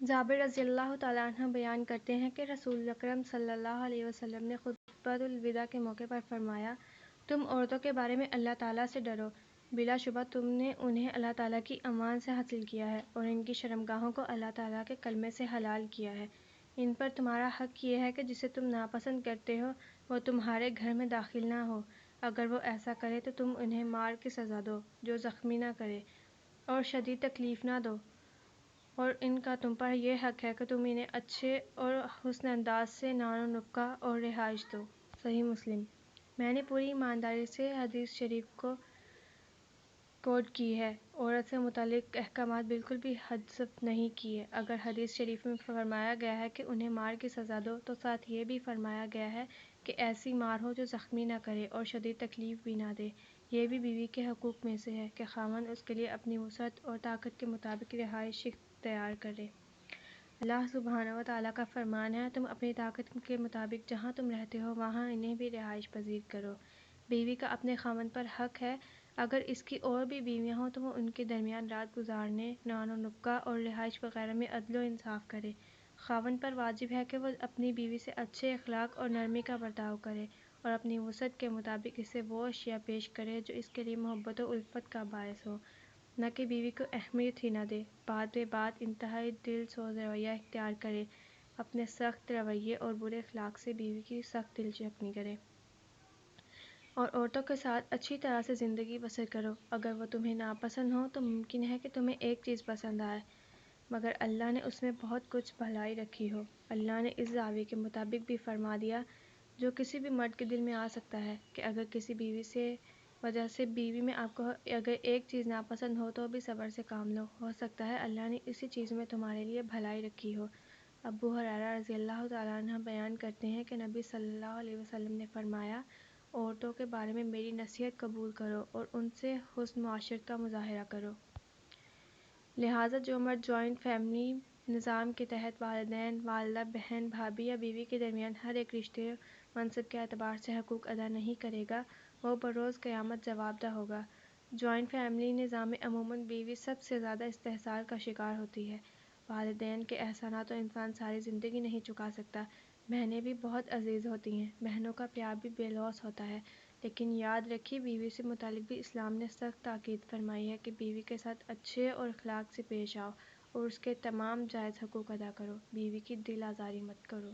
جابر رضی اللہ تعالیٰ عنہ بیان کرتے ہیں کہ رسول اکرم صلی اللہ علیہ وسلم نے خطبۃ الوداع کے موقع پر فرمایا، تم عورتوں کے بارے میں اللہ تعالیٰ سے ڈرو، بلا شبہ تم نے انہیں اللہ تعالیٰ کی امان سے حاصل کیا ہے اور ان کی شرمگاہوں کو اللہ تعالیٰ کے کلمے سے حلال کیا ہے۔ ان پر تمہارا حق یہ ہے کہ جسے تم ناپسند کرتے ہو وہ تمہارے گھر میں داخل نہ ہو، اگر وہ ایسا کرے تو تم انہیں مار کی سزا دو جو زخمی نہ کرے اور شدید تکلیف نہ دو، اور ان کا تم پر یہ حق ہے کہ تم انہیں اچھے اور حسن انداز سے نان و نبکہ اور رہائش دو۔ صحیح مسلم۔ میں نے پوری ایمانداری سے حدیث شریف کو کوٹ کی ہے، عورت سے متعلق احکامات بالکل بھی حذف نہیں کیے۔ اگر حدیث شریف میں فرمایا گیا ہے کہ انہیں مار کی سزا دو تو ساتھ یہ بھی فرمایا گیا ہے کہ ایسی مار ہو جو زخمی نہ کرے اور شدید تکلیف بھی نہ دے۔ یہ بھی بیوی کے حقوق میں سے ہے کہ خاوند اس کے لیے اپنی وسعت اور طاقت کے مطابق رہائش اختیار کرے۔ اللہ سبحانہ و تعالیٰ کا فرمان ہے، تم اپنی طاقت کے مطابق جہاں تم رہتے ہو وہاں انہیں بھی رہائش پذیر کرو۔ بیوی کا اپنے خاوند پر حق ہے، اگر اس کی اور بھی بیویاں ہوں تو وہ ان کے درمیان رات گزارنے، نان و نبکہ اور رہائش وغیرہ میں عدل و انصاف کرے۔ خاوند پر واجب ہے کہ وہ اپنی بیوی سے اچھے اخلاق اور نرمی کا برتاؤ کرے اور اپنی وسعت کے مطابق اسے وہ اشیاء پیش کرے جو اس کے لیے محبت و الفت کا باعث ہو، نہ کہ بیوی کو اہمیت ہی نہ دے، بات بے بات انتہائی دل سوز رویہ اختیار کرے، اپنے سخت رویے اور برے اخلاق سے بیوی کی سخت دل شکنی کرے، اور عورتوں کے ساتھ اچھی طرح سے زندگی بسر کرو۔ اگر وہ تمہیں ناپسند ہو تو ممکن ہے کہ تمہیں ایک چیز پسند آئے مگر اللہ نے اس میں بہت کچھ بھلائی رکھی ہو۔ اللہ نے اس زاویے کے مطابق بھی فرما دیا جو کسی بھی مرد کے دل میں آ سکتا ہے کہ اگر کسی بیوی سے وجہ سے بیوی میں آپ کو اگر ایک چیز ناپسند ہو تو بھی صبر سے کام لو، ہو سکتا ہے اللہ نے اسی چیز میں تمہارے لیے بھلائی رکھی ہو۔ ابو ہریرہ رضی اللہ تعالیٰ عنہ بیان کرتے ہیں کہ نبی صلی اللہ علیہ وسلم نے فرمایا، عورتوں کے بارے میں میری نصیحت قبول کرو اور ان سے حسن معاشرت کا مظاہرہ کرو۔ لہٰذا جو مرد جوائنٹ فیملی نظام کے تحت والدین، والدہ، بہن، بھابھی یا بیوی کے درمیان ہر ایک رشتے منصب کے اعتبار سے حقوق ادا نہیں کرے گا وہ بروز قیامت جواب دہ ہوگا۔ جوائنٹ فیملی نظام میں عموماً بیوی سب سے زیادہ استحصال کا شکار ہوتی ہے۔ والدین کے احسانات تو انسان ساری زندگی نہیں چکا سکتا، بہنیں بھی بہت عزیز ہوتی ہیں، بہنوں کا پیار بھی بے لوث ہوتا ہے، لیکن یاد رکھیے بیوی سے متعلق بھی اسلام نے سخت تاکید فرمائی ہے کہ بیوی کے ساتھ اچھے اور اخلاق سے پیش آؤ اور اس کے تمام جائز حقوق ادا کرو، بیوی کی دل آزاری مت کرو۔